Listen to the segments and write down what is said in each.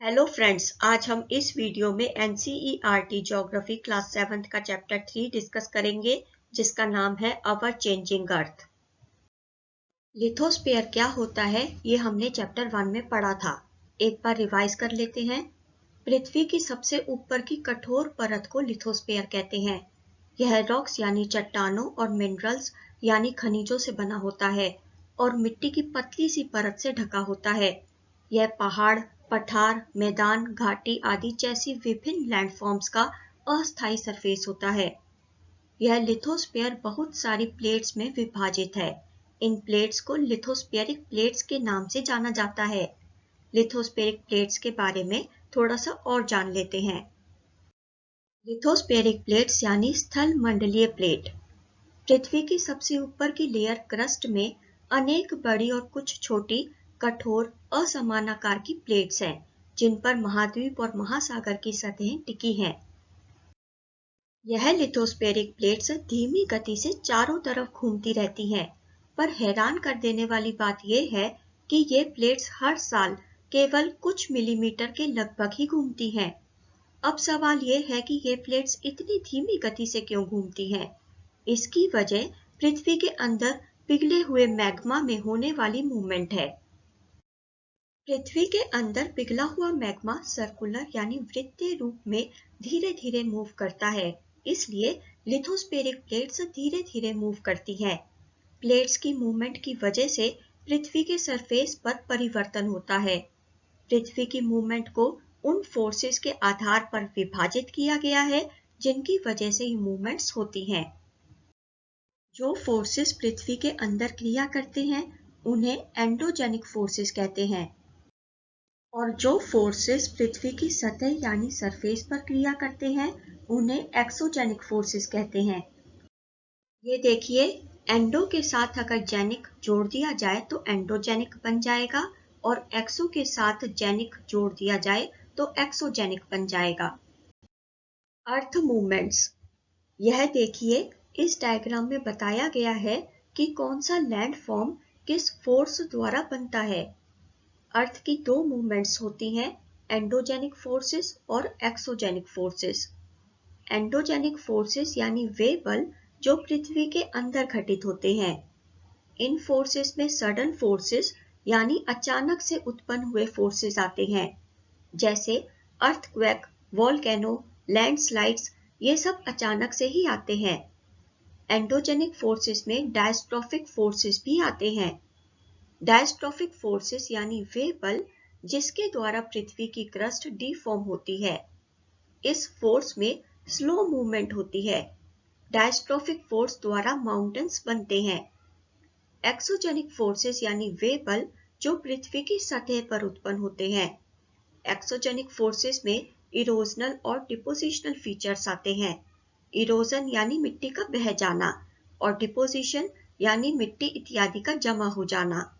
Hello friends, आज हम इस वीडियो में एनसीईआरटी ज्योग्राफी क्लास 7 का चैप्टर 3 डिस्कस करेंगे जिसका नाम है अवर चेंजिंग अर्थ। लिथोस्फीयर क्या होता है ये हमने चैप्टर 1 में पढ़ा था। एक बार रिवाइज कर लेते हैं। पृथ्वी की सबसे ऊपर की कठोर परत को लिथोस्फीयर कहते हैं। यह रॉक्स यानी चट्टानों और मिनरल्स यानी खनिजों से बना होता है और मिट्टी की पतली सी परत से ढका होता है। यह पहाड़, पठार, मैदान, घाटी आदि जैसी विभिन्न लैंडफॉर्म्स का अस्थायी सरफेस होता है। यह लिथोस्फीयर बहुत सारी प्लेट्स में विभाजित है। इन प्लेट्स को लिथोस्फीयरिक प्लेट्स के नाम से जाना जाता है। लिथोस्फीयरिक प्लेट्स के बारे में थोड़ा सा और जान लेते हैं। लिथोस्फीयरिक प्लेट्स यानी स्थल मंडलीय प्लेट। पृथ्वी की सबसे ऊपर की लेयर क्रस्ट में अनेक बड़ी और कुछ छोटी कठोर असमान आकार की प्लेट्स हैं जिन पर महाद्वीप और महासागर की सतहें टिकी हैं। यह लिथोस्फीयरिक प्लेट्स धीमी गति से चारों तरफ घूमती रहती हैं, पर हैरान कर देने वाली बात यह है कि ये प्लेट्स हर साल केवल कुछ मिलीमीटर के लगभग ही घूमती हैं। अब सवाल यह है कि ये प्लेट्स इतनी धीमी गति से क्यों घूमती हैं? इसकी वजह पृथ्वी के अंदर पिघले हुए मैग्मा में होने वाली मूवमेंट है। पृथ्वी के अंदर पिघला हुआ मैग्मा सर्कुलर यानी वृत्तीय रूप में धीरे धीरे मूव करता है, इसलिए लिथोस्फीयरिक प्लेट्स धीरे धीरे मूव करती हैं। प्लेट्स की मूवमेंट की वजह से पृथ्वी के सरफेस पर परिवर्तन होता है। पृथ्वी की मूवमेंट को उन फोर्सेस के आधार पर विभाजित किया गया है जिनकी वजह से ये मूवमेंट्स होती हैं। जो फोर्सेस पृथ्वी के अंदर क्रिया करते हैं उन्हें एंडोजेनिक फोर्सेस कहते हैं और जो फोर्सेस पृथ्वी की सतह यानी सरफेस पर क्रिया करते हैं उन्हें एक्सोजेनिक फोर्सेस कहते हैं। ये देखिए, एंडो के साथ अगर जेनिक जोड़ दिया जाए तो एंडोजेनिक बन जाएगा और एक्सो के साथ जेनिक जोड़ दिया जाए तो एक्सोजेनिक बन जाएगा। अर्थ मूवमेंट्स। यह देखिए, इस डायग्राम में बताया गया है कि कौन सा लैंडफॉर्म किस फोर्स द्वारा बनता है। अर्थ की दो मूवमेंट्स होती हैं, एंडोजेनिक फोर्सेस और एक्सोजेनिक फोर्सेस। एंडोजेनिक फोर्सेस यानी वे बल जो पृथ्वी के अंदर घटित होते हैं। इन फोर्सेस में सडन फोर्सेस यानी अचानक से उत्पन्न हुए फोर्सेस आते हैं, जैसे अर्थक्वेक, वोल्केनो, लैंडस्लाइड्स, ये सब अचानक से ही आते हैं। एंडोजेनिक फोर्सेस में डायस्ट्रोफिक फोर्सेस भी आते हैं। डायस्ट्रोफिक फोर्सेस यानी वे बल जिसके द्वारा पृथ्वी की क्रस्ट डिफॉर्म होती है। इस फोर्स में स्लो मूवमेंट होती है। डायस्ट्रोफिक फोर्स द्वारा माउंटेन्स बनते हैं। एक्सोजेनिक फोर्सेस यानी वे बल जो पृथ्वी की सतह पर उत्पन्न होते हैं। एक्सोजेनिक फोर्सेस में इरोजनल और डिपोजिशनल फीचर्स आते हैं। इरोजन यानी मिट्टी का बह जाना और डिपोजिशन यानी मिट्टी इत्यादि का जमा हो जाना।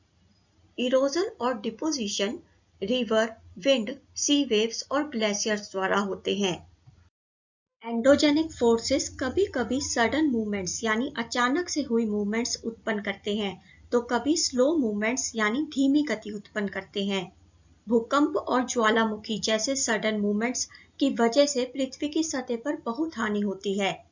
इरोजन और डिपोजिशन रिवर, विंड, सी वेव्स और ग्लेशियर्स द्वारा होते हैं। एंडोजेनिक फोर्सेस कभी-कभी सडन मूवमेंट्स यानी अचानक से हुई मूवमेंट्स उत्पन्न करते हैं, तो कभी स्लो मूवमेंट्स यानी धीमी गति उत्पन्न करते हैं। भूकंप और ज्वालामुखी जैसे सडन मूवमेंट्स की वजह से पृथ्वी की सतह पर बहुत हानि होती है।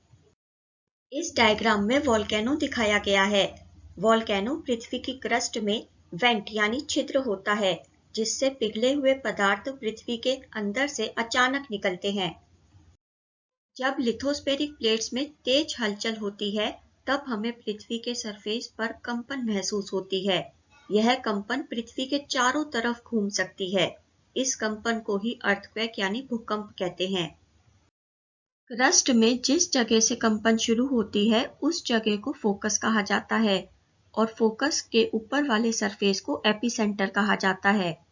इस डायग्राम में वोल्केनो दिखाया गया है। वोल्केनो पृथ्वी की क्रस्ट में वेंट यानी छिद्र होता है जिससे पिघले हुए पदार्थ पृथ्वी के अंदर से अचानक निकलते हैं। जब लिथोस्फेरिक प्लेट्स में तेज हलचल होती है तब हमें पृथ्वी के सरफेस पर कंपन महसूस होती है। यह कंपन पृथ्वी के चारों तरफ घूम सकती है। इस कंपन को ही अर्थक्वेक यानी भूकंप कहते हैं। क्रस्ट में जिस जगह से कंपन शुरू होती है उस जगह को फोकस कहा जाता है और फोकस के ऊपर वाले सरफेस को एपिसेंटर कहा जाता है।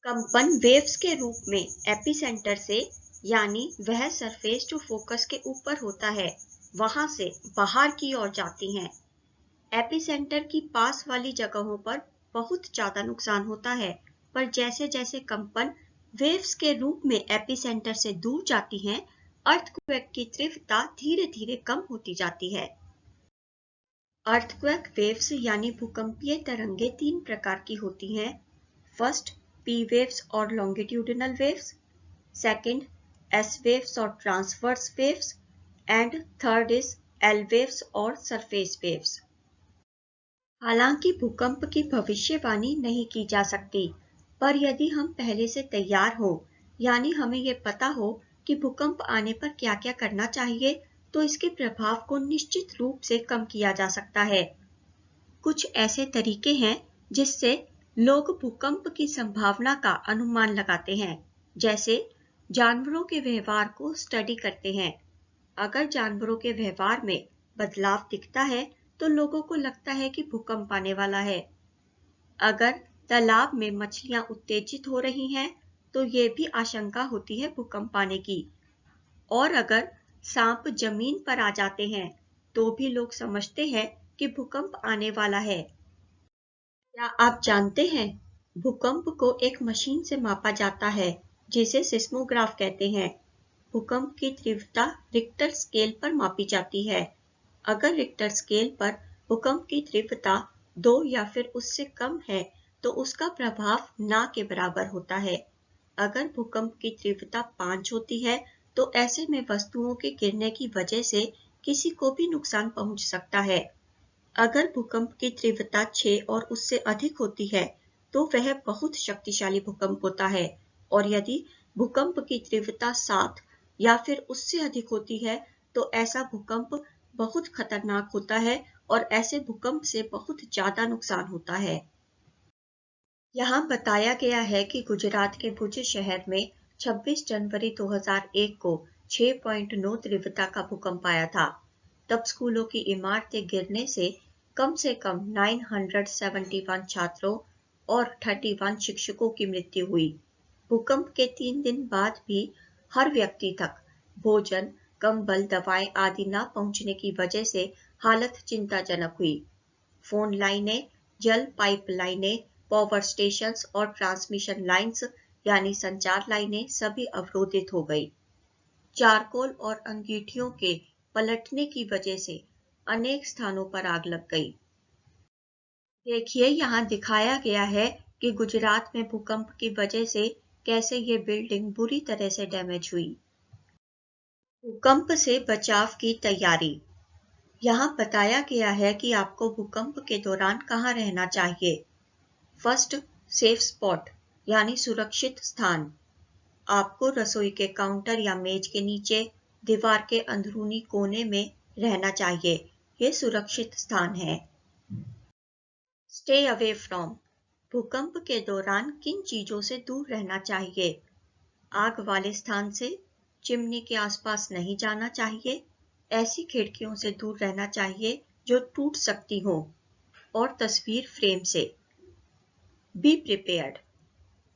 कंपन वेव्स के रूप में एपिसेंटर से यानी वह सरफेस जो फोकस के ऊपर होता है वहां से बाहर की ओर जाती हैं। एपिसेंटर की पास वाली जगहों पर बहुत ज्यादा नुकसान होता है, पर जैसे जैसे कंपन वेव्स के रूप में एपिसेंटर से दूर जाती हैं, अर्थक्वेक की तीव्रता धीरे धीरे कम होती जाती है। अर्थक्वेक वेव्स यानी भूकंपीय तरंगे तीन प्रकार की होती हैं। फर्स्ट, P waves और longitudinal waves, second S waves और transverse waves, and third is L waves और surface waves. हालांकि भूकंप की भविष्यवाणी नहीं की जा सकती, पर यदि हम पहले से तैयार हो, यानी हमें ये पता हो कि भूकंप आने पर क्या-क्या करना चाहिए, तो इसके प्रभाव को निश्चित रूप से कम किया जा सकता है। कुछ ऐसे तरीके हैं जिससे लोग भूकंप की संभावना का अनुमान लगाते हैं, जैसे जानवरों के व्यवहार को स्टडी करते हैं। अगर जानवरों के व्यवहार में बदलाव दिखता है, तो लोगों को लगता है कि भूकंप आने वाला है। अगर तालाब में मछलियां उत्तेजित हो रही हैं, तो ये भी आशंका होती है भूकंप आने की। और अगर सांप जमीन पर आ जाते हैं, तो भी लोग समझते हैं कि भूकंप आने वाला है। क्या आप जानते हैं, भूकंप को एक मशीन से मापा जाता है जिसे सिस्मोग्राफ कहते हैं। भूकंप की तीव्रता रिक्टर स्केल पर मापी जाती है। अगर रिक्टर स्केल पर भूकंप की तीव्रता 2 या फिर उससे कम है, तो उसका प्रभाव ना के बराबर होता है। अगर भूकंप की तीव्रता 5 होती है, तो ऐसे में वस्तुओं के गिरने की वजह से किसी को भी नुकसान पहुंच सकता है। अगर भूकंप की तीव्रता 6 और उससे अधिक होती है, तो वह बहुत शक्तिशाली भूकंप होता है। और यदि भूकंप की तीव्रता 7 या फिर उससे अधिक होती है, तो ऐसा भूकंप बहुत खतरनाक होता है और ऐसे भूकंप से बहुत ज्यादा नुकसान होता है। यहाँ बताया गया है कि गुजरात के भुज शहर में 26 जनवरी 2001 को 6.9 तीव्रता का भूकंप आया था। तब स्कूलों की इमारतें गिरने से कम 971 छात्रों और 31 शिक्षकों की मृत्यु हुई। भूकंप के 3 दिन बाद भी हर व्यक्ति तक भोजन, कंबल, दवाएं आदि न पहुंचने की वजह से हालत चिंताजनक हुई। फोन लाइनें, जल पाइपलाइनें, पावर स्टेशंस और ट्रांसमिशन लाइंस यानी संचार लाइनें सभी अवरोधित हो गई। चारकोल और अंगीठियों के पलटने की वजह से अनेक स्थानों पर आग लग गई। देखिए, यहाँ दिखाया गया है कि गुजरात में भूकंप की वजह से कैसे ये बिल्डिंग बुरी तरह से डैमेज हुई। भूकंप से बचाव की तैयारी। यहाँ बताया गया है कि आपको भूकंप के दौरान कहाँ रहना चाहिए। फर्स्ट, सेफ स्पॉट यानी सुरक्षित स्थान। आपको रसोई के काउंटर या मेज के नीचे, दीवार के अंदरूनी कोने में रहना चाहिए। ये सुरक्षित स्थान है। Stay away from. भूकंप के दौरान किन चीजों से दूर रहना चाहिए? आग वाले स्थान से, चिमनी के आसपास नहीं जाना चाहिए, ऐसी खिड़कियों से दूर रहना चाहिए जो टूट सकती हो, और तस्वीर फ्रेम से। Be prepared.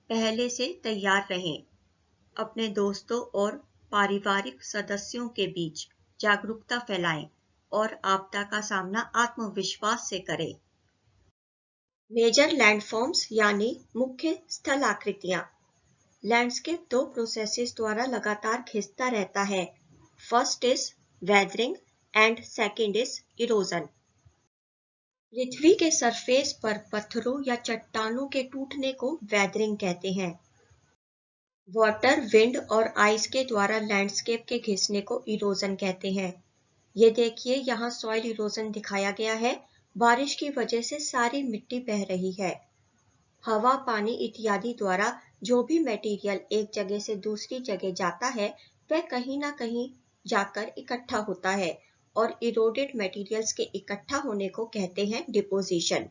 पहले से तैयार रहें। अपने दोस्तों और पारिवारिक सदस्यों के बीच जागरूकता फैलाएं और आपदा का सामना आत्मविश्वास से करें। मेजर लैंडफॉर्म्स यानी मुख्य स्थलाकृतियां। लैंडस्केप 2 प्रोसेसेस द्वारा लगातार खिसता रहता है। First is weathering and second is erosion. पृथ्वी के सरफेस पर पत्थरों या चट्टानों के टूटने को वेदरिंग कहते हैं। वाटर, विंड और आइस के द्वारा लैंडस्केप के घिसने को इरोजन कहते हैं। ये देखिए, यहाँ सॉइल इरोजन दिखाया गया है। बारिश की वजह से सारी मिट्टी बह रही है। हवा, पानी इत्यादि द्वारा जो भी मटेरियल एक जगह से दूसरी जगह जाता है, वह कहीं ना कहीं जाकर इकट्ठा होता है, और इरोडेड मटेरियल्स के इकट्ठा होने को कहते हैं डिपोजिशन।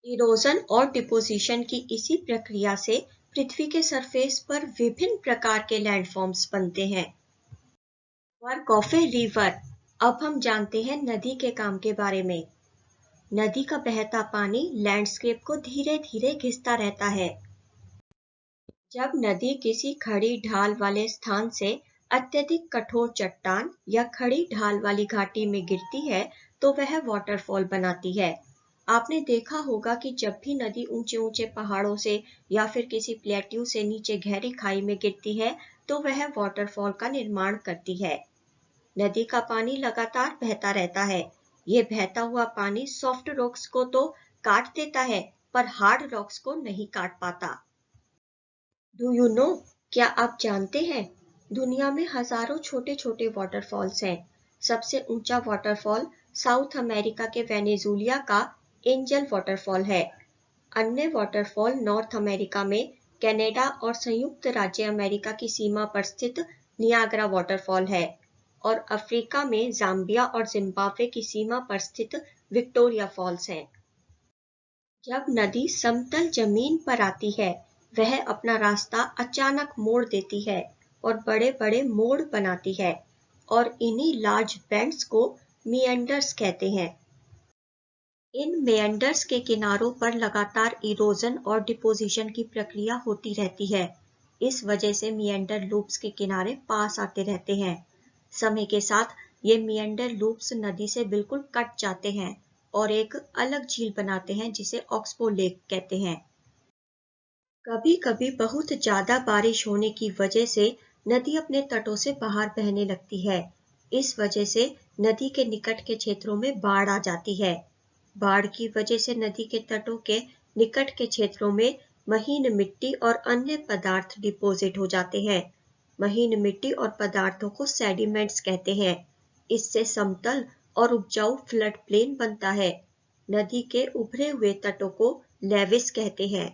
इरोजन और डिपोजिशन की इसी प्रक्रिया से पृथ्वी के सरफेस पर विभिन्न प्रकार के लैंडफॉर्म्स बनते हैं। Work of a river. अब हम जानते हैं नदी के काम के बारे में। नदी का बहता पानी लैंडस्केप को धीरे धीरे घिसता रहता है। जब नदी किसी खड़ी ढाल वाले स्थान से अत्यधिक कठोर चट्टान या खड़ी ढाल वाली घाटी में गिरती है, तो वह वाटरफॉल बनाती है। आपने देखा होगा कि जब भी नदी ऊंचे ऊंचे पहाड़ों से या फिर किसी प्लेट्यू से नीचे गहरी खाई में गिरती है, तो वह वाटरफॉल का निर्माण करती है। नदी का पानी लगातार बहता रहता है। ये बहता हुआ पानी सॉफ्ट रॉक्स को तो काट देता है, पर हार्ड रॉक्स को नहीं काट पाता। डू यू नो, क्या आप जानते हैं, दुनिया में हजारों छोटे छोटे वाटरफॉल्स हैं। सबसे ऊंचा वाटरफॉल साउथ अमेरिका के वेनेजुएला का एंजल वाटरफॉल है। अन्य वाटरफॉल नॉर्थ अमेरिका में कनाडा और संयुक्त राज्य अमेरिका की सीमा पर स्थित नियाग्रा वाटरफॉल है, और अफ्रीका में जाम्बिया और जिम्बाब्वे की सीमा पर स्थित विक्टोरिया फॉल्स है। जब नदी समतल जमीन पर आती है, वह अपना रास्ता अचानक मोड़ देती है और बड़े बड़े मोड़ बनाती है, और इन्हीं लार्ज बेंड्स को मिएंडर्स कहते हैं। इन मेंडर्स के किनारों पर लगातार इरोजन और डिपोजिशन की प्रक्रिया होती रहती है। इस वजह से मिएंडर लूप्स के किनारे पास आते रहते हैं। समय के साथ ये मिएंडर लूप्स नदी से बिल्कुल कट जाते हैं और एक अलग झील बनाते हैं जिसे ऑक्सबो लेक कहते हैं। कभी कभी बहुत ज्यादा बारिश होने की वजह से नदी अपने तटों से बाहर बहने लगती है। इस वजह से नदी के निकट के क्षेत्रों में बाढ़ आ जाती है। बाढ़ की वजह से नदी के तटों के निकट के क्षेत्रों में महीन मिट्टी और अन्य पदार्थ डिपोजिट हो जाते हैं। महीन मिट्टी और पदार्थों को सेडिमेंट्स कहते हैं। इससे समतल और उपजाऊ फ्लड प्लेन बनता है। नदी के उभरे हुए तटों को लेविस कहते हैं।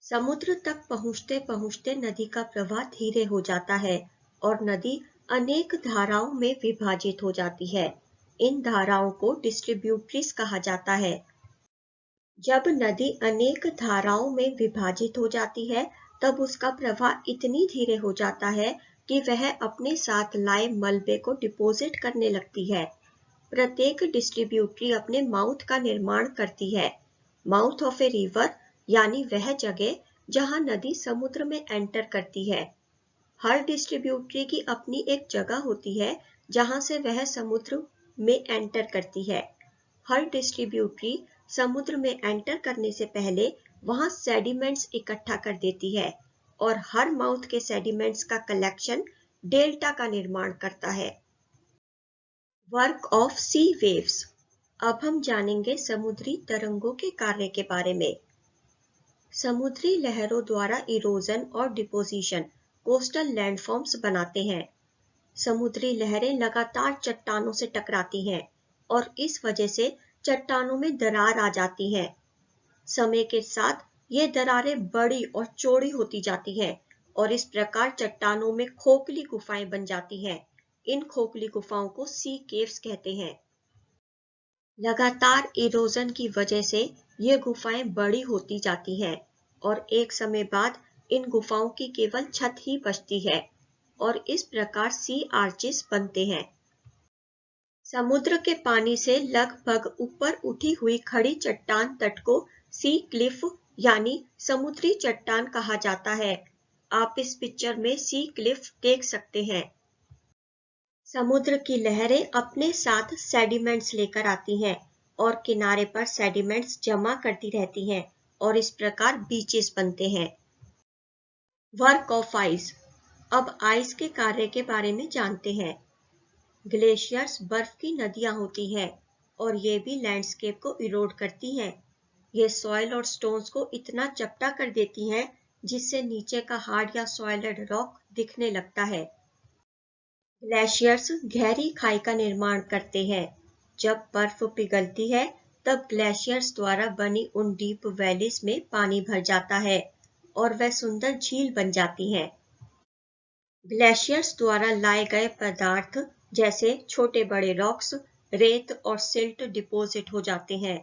समुद्र तक पहुंचते पहुंचते नदी का प्रवाह धीरे हो जाता है और नदी अनेक धाराओं में विभाजित हो जाती है। इन धाराओं को डिस्ट्रीब्यूटरीज कहा जाता है। जब नदी अनेक धाराओं में विभाजित हो जाती है, तब उसका प्रवाह इतनी धीरे हो जाता है कि वह अपने साथ लाए मलबे को डिपोजिट करने लगती है। प्रत्येक डिस्ट्रीब्यूटरी अपने माउथ का निर्माण करती है। माउथ ऑफ ए रिवर यानी वह जगह जहां नदी समुद्र में एंटर करती है। हर डिस्ट्रीब्यूटरी की अपनी एक जगह होती है जहां से वह समुद्र में एंटर करती है। हर डिस्ट्रीब्यूटरी समुद्र में एंटर करने से पहले वहां सेडिमेंट्स इकट्ठा कर देती है, और हर माउथ के सेडिमेंट्स का कलेक्शन डेल्टा का निर्माण करता है। Work of sea waves. अब हम जानेंगे समुद्री तरंगों के कार्य के बारे में। समुद्री लहरों द्वारा इरोजन और डिपोजिशन कोस्टल लैंडफॉर्म्स बनाते हैं। समुद्री लहरें लगातार चट्टानों से टकराती हैं और इस वजह से चट्टानों में दरार आ जाती है। समय के साथ ये दरारें बड़ी और चौड़ी होती जाती हैं और इस प्रकार चट्टानों में खोखली गुफाएं बन जाती हैं। इन खोखली गुफाओं को सी केव्स कहते हैं। लगातार इरोजन की वजह से ये गुफाएं बड़ी होती जाती हैं और एक समय बाद इन गुफाओं की केवल छत ही बचती है, और इस प्रकार सी आर्चेस बनते हैं। समुद्र के पानी से लगभग ऊपर उठी हुई खड़ी चट्टान तट को सी क्लिफ यानी समुद्री चट्टान कहा जाता है। आप इस पिक्चर में सी क्लिफ देख सकते हैं। समुद्र की लहरें अपने साथ सेडिमेंट्स लेकर आती हैं और किनारे पर सेडिमेंट्स जमा करती रहती हैं और इस प्रकार बीचेस बनते हैं। Work of ice. अब आइस के कार्य के बारे में जानते हैं। ग्लेशियर्स बर्फ की नदियां होती हैं और ये भी लैंडस्केप को इरोड करती हैं। ये सॉइल और स्टोन्स को इतना चपटा कर देती हैं जिससे नीचे का हार्ड या सॉइलेड रॉक दिखने लगता है। ग्लेशियर्स गहरी खाई का निर्माण करते हैं। जब बर्फ पिघलती है, तब ग्लेशियर्स द्वारा बनी उन डीप वैलीज में पानी भर जाता है और वह सुंदर झील बन जाती हैं। ग्लेशियर्स द्वारा लाए गए पदार्थ जैसे छोटे बड़े रॉक्स, रेत और सिल्ट डिपोजिट हो जाते हैं।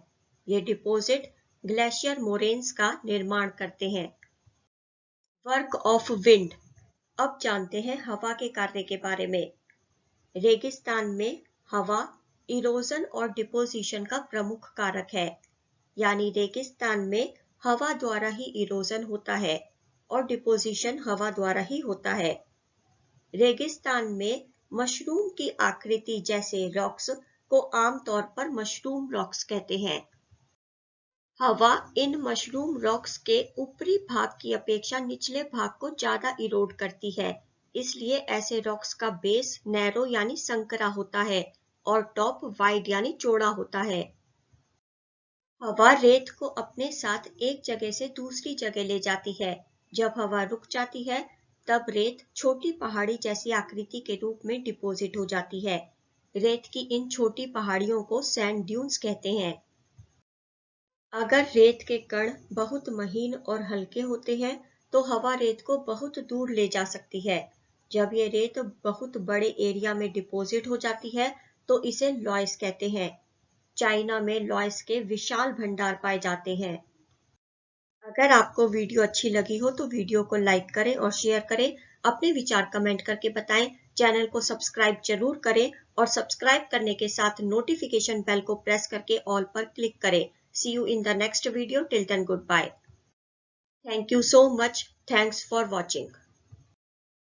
ये डिपोजिट ग्लेशियर मोरेन्स का निर्माण करते हैं। Work of wind. अब जानते हैं हवा के कार्य के बारे में। रेगिस्तान में हवा इरोजन और डिपोजिशन का प्रमुख कारक है, यानी रेगिस्तान में हवा द्वारा ही इरोजन होता है और डिपोजिशन हवा द्वारा ही होता है। रेगिस्तान में मशरूम की आकृति जैसे रॉक्स को आमतौर पर मशरूम रॉक्स कहते हैं। हवा इन मशरूम रॉक्स के ऊपरी भाग की अपेक्षा निचले भाग को ज्यादा इरोड करती है, इसलिए ऐसे रॉक्स का बेस नैरो यानी संकरा होता है और टॉप वाइड यानी चौड़ा होता है। हवा रेत को अपने साथ एक जगह से दूसरी जगह ले जाती है। जब हवा रुक जाती है, तब रेत छोटी पहाड़ी जैसी आकृति के रूप में डिपॉजिट हो जाती है। रेत की इन छोटी पहाड़ियों को सैंड ड्यून्स कहते हैं। अगर रेत के कण बहुत महीन और हल्के होते हैं, तो हवा रेत को बहुत दूर ले जा सकती है। जब ये रेत बहुत बड़े एरिया में डिपॉजिट हो जाती है, तो इसे लॉयस कहते हैं। चाइना में लॉयस के विशाल भंडार पाए जाते हैं। अगर आपको वीडियो अच्छी लगी हो तो वीडियो को लाइक करें और शेयर करें। अपने विचार कमेंट करके बताएं। चैनल को सब्सक्राइब जरूर करें और सब्सक्राइब करने के साथ नोटिफिकेशन बेल को प्रेस करके ऑल पर क्लिक करें। See you in the next video. Till then, goodbye. Thank you so much. Thanks for watching.